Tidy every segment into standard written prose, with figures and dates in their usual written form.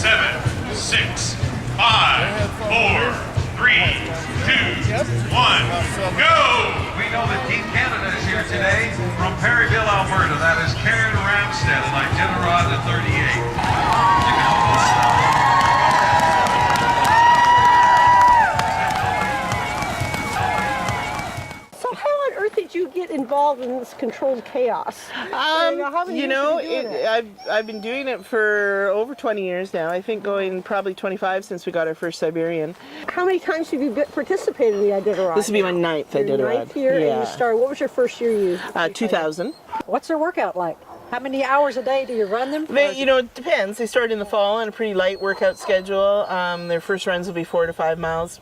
7, 6, 5, 4, 3, 2, 1, go! We know that Team Canada is here today from Perryville, Alberta. That is Karen Ramstead and Iditarod at 38. You can almost did you get involved in this controlled chaos? I've been doing it for over 20 years now. I think going probably 25 since we got our first Siberian. How many times have you participated in the Iditarod? This will be my ninth Iditarod. Ninth year, yeah. And you started. What was your first year you? 2000. What's their workout like? How many hours a day do you run them? It depends. They start in the fall on a pretty light workout schedule. Their first runs will be 4 to 5 miles.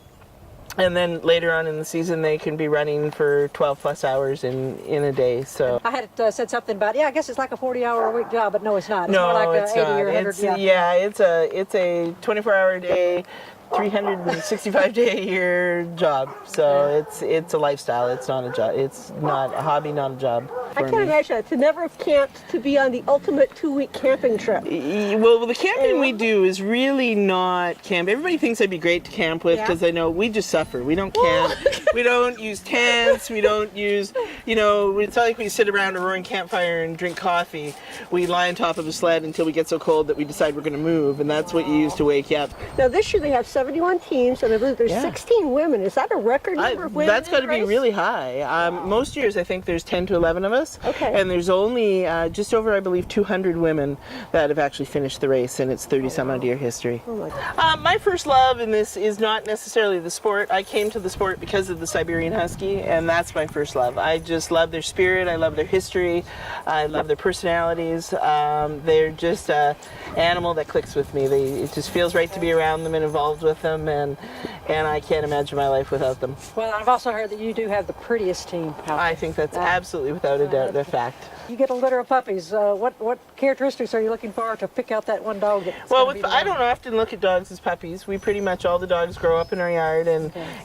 And then later on in the season, they can be running for 12 plus hours in a day. So I had said something about, I guess it's like a 40-hour-a-week job, but no, it's not. It's no, more like it's 80 not. or 100. It's a 24-hour day, 365-day-a-year job. So it's a lifestyle. It's not a job. It's not a hobby, not a job. I can't imagine that. To never have camped, to be on the ultimate 2-week camping trip. Well, the camping we do is really not camp. Everybody thinks I'd be great to camp with because I know we just suffer. We don't camp. We don't use tents. We don't use, it's not like we sit around a roaring campfire and drink coffee. We lie on top of a sled until we get so cold that we decide we're going to move, and that's what you use to wake you up. Now, this year they have 71 teams, and I believe there's 16 women. Is that a record number of women? That's got to be really high. Most years, I think there's 10 to 11 of us. Okay. And there's only just over, I believe, 200 women that have actually finished the race in its 30-some-odd year history. Oh my God. My first love in this is not necessarily the sport. I came to the sport because of the Siberian Husky, and that's my first love. I just love their spirit. I love their history. I love their personalities. They're just an animal that clicks with me. It just feels right to be around them and involved with them, and I can't imagine my life without them. Well, I've also heard that you do have the prettiest team. I think that's absolutely without a doubt a fact. You get a litter of puppies. What characteristics are you looking for to pick out that one dog? I don't often look at dogs as puppies. We pretty much, all the dogs grow up in our yard,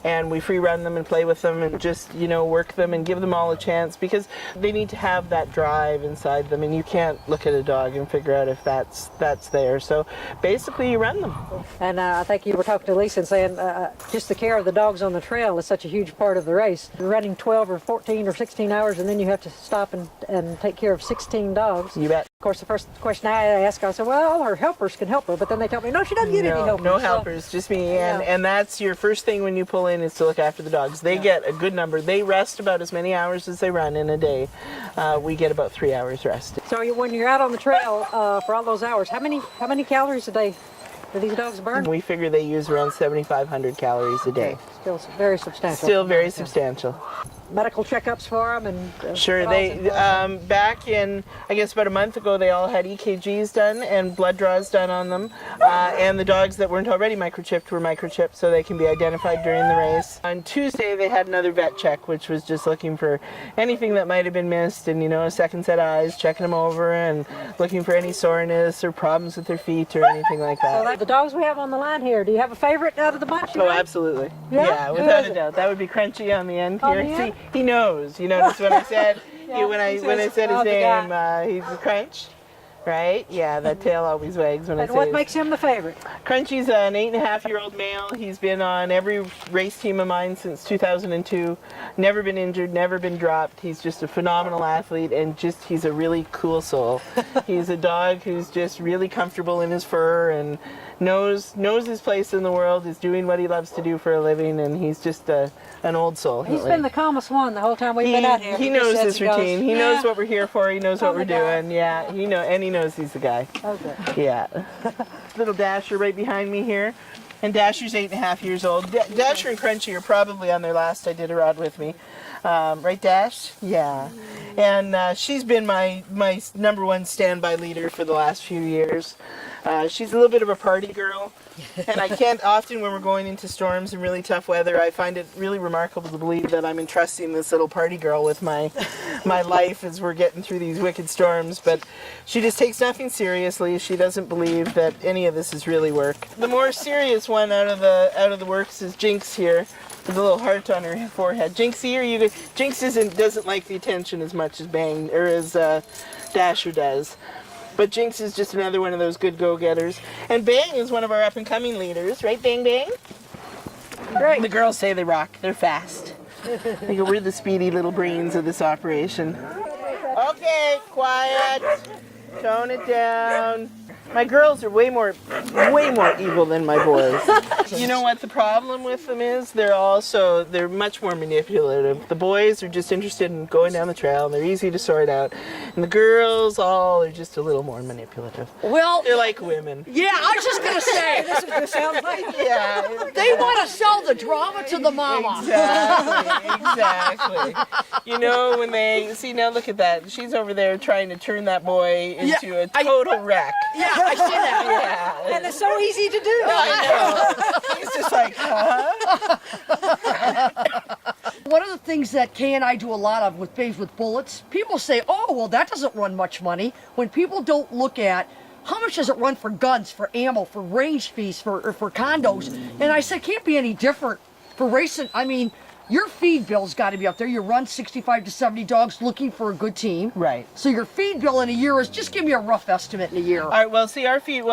and we free run them and play with them and just, work them and give them all a chance, because they need to have that drive inside them, and you can't look at a dog and figure out if that's there. So basically you run them. And I think you were talking to Lisa and saying just the care of the dogs on the trail is such a huge part of the race. You're running 12 or 14 or 16 hours, and then you have to stop and take care of 16 dogs. You bet. Of course, the first question I asked, I said, well, her helpers can help her, but then they tell me, no, she doesn't get any helpers. No helpers, just me. And that's your first thing when you pull in, is to look after the dogs. They get a good number. They rest about as many hours as they run in a day. We get about 3 hours rest. So when you're out on the trail for all those hours, how many calories a day do these dogs burn? We figure they use around 7,500 calories a day. Still very substantial. Still very substantial. Medical checkups for them and sure. They back in, I guess, about a month ago, they all had EKGs done and blood draws done on them, and the dogs that weren't already microchipped were microchipped, so they can be identified during the race. On Tuesday they had another vet check, which was just looking for anything that might have been missed, and a second set of eyes, checking them over and looking for any soreness or problems with their feet or anything like that. So the dogs we have on the line here, do you have a favorite out of the bunch? Oh, absolutely. Yeah, without a doubt. That would be Crunchy on the end here. See, he knows. You notice when I said when I said his name, he's a Crunch, right? Yeah, that tail always wags when I say. And what makes him the favorite? Crunchy's an 8.5-year-old male. He's been on every race team of mine since 2002. Never been injured, never been dropped. He's just a phenomenal athlete, and he's a really cool soul. He's a dog who's just really comfortable in his fur and knows his place in the world, is doing what he loves to do for a living, and he's just an old soul. He's been the calmest one the whole time we've been out here. He knows his routine. He knows what we're here for. He knows what we're doing. Yeah, he knows he's the guy. Okay. Yeah. Little Dasher right behind me here. And Dasher's 8.5 years old. Dasher and Crunchy are probably on their last Iditarod with me. Right, Dash? Yeah. And she's been my number one standby leader for the last few years. She's a little bit of a party girl, and I can't often, when we're going into storms and really tough weather, I find it really remarkable to believe that I'm entrusting this little party girl with my life as we're getting through these wicked storms. But she just takes nothing seriously. She doesn't believe that any of this is really work. The more serious one out of the works is Jinx here, with a little heart on her forehead. Jinx doesn't like the attention as much as Dasher does. But Jinx is just another one of those good go-getters. And Bang is one of our up-and-coming leaders, right, Bang Bang? Right. The girls say they rock. They're fast. They go, we're the speedy little brains of this operation. Okay, quiet. Tone it down. My girls are way more evil than my boys. You know what the problem with them is? They're much more manipulative. The boys are just interested in going down the trail, and they're easy to sort out. And the girls are just a little more manipulative. Well, They're like women. yeah, I was just going to say, This is going to sound like Yeah. they want to sell the drama to the mama. Exactly. You know, when they see, now look at that. She's over there trying to turn that boy into a total wreck. Yeah, I see that. Yeah. and it's so easy to do. I know. He's just like, huh? One of the things that Kay and I do a lot of with Babes with Bullets, people say, oh, well, that doesn't run much money. When people don't look at how much does it run for guns, for ammo, for range fees, for condos, and I said, can't be any different for racing. I mean, your feed bill's got to be up there. You run 65 to 70 dogs looking for a good team. Right. So your feed bill in a year is, just give me a rough estimate in a year. All right, well, see, our feed,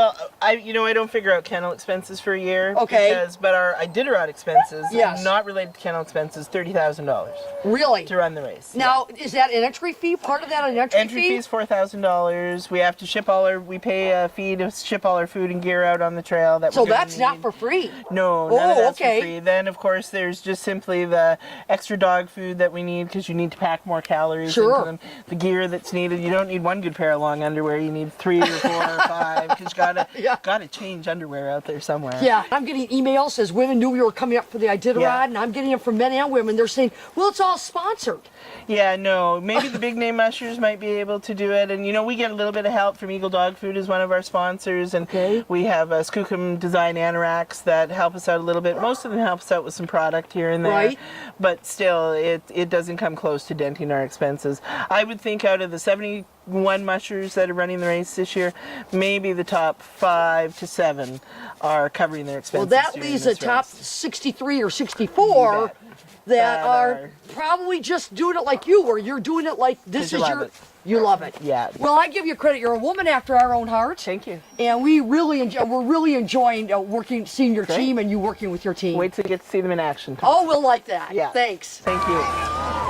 I don't figure out kennel expenses for a year. Okay. But our Iditarod expenses, Yes. not related to kennel expenses, $30,000 Really? to run the race. Now, is that an entry fee? Part of that an entry Entry fee? fee is $4,000. We have to we pay a fee to ship all our food and gear out on the trail. So that's not for free. No, none of Oh, that's okay. for free. Then, of course, there's just simply the extra dog food that we need because you need to pack more calories Sure. into them. The gear that's needed. You don't need one good pair of long underwear. You need 3 or 4 or 5 because you gotta change underwear out there somewhere. Yeah, I'm getting emails as women knew we were coming up for the Iditarod, Yeah. and I'm getting them from men and women. They're saying, well, it's all sponsored. Yeah, no. Maybe the big name mushers might be able to do it. And, we get a little bit of help from Eagle Dog Food as one of our sponsors. And Okay. we have Skookum Design Anoraks that help us out a little bit. Most of them help us out with some product here and there. Right. But still, it doesn't come close to denting our expenses. I would think out of the 71 mushers that are running the race this year, maybe the top 5 to 7 are covering their Well, expenses. that during leaves the this top race. 63 or 64 You bet. that That are are- probably just doing it like you were. You're doing it like this 'Cause you is love your. it. You love it. Yeah. Well, I give you credit. You're a woman after our own heart. Thank you. And we really we're really enjoying seeing your Great. team and you working with your team. Wait till you get to see them in action. Oh, we'll like that. Yeah. Thanks. Thank you.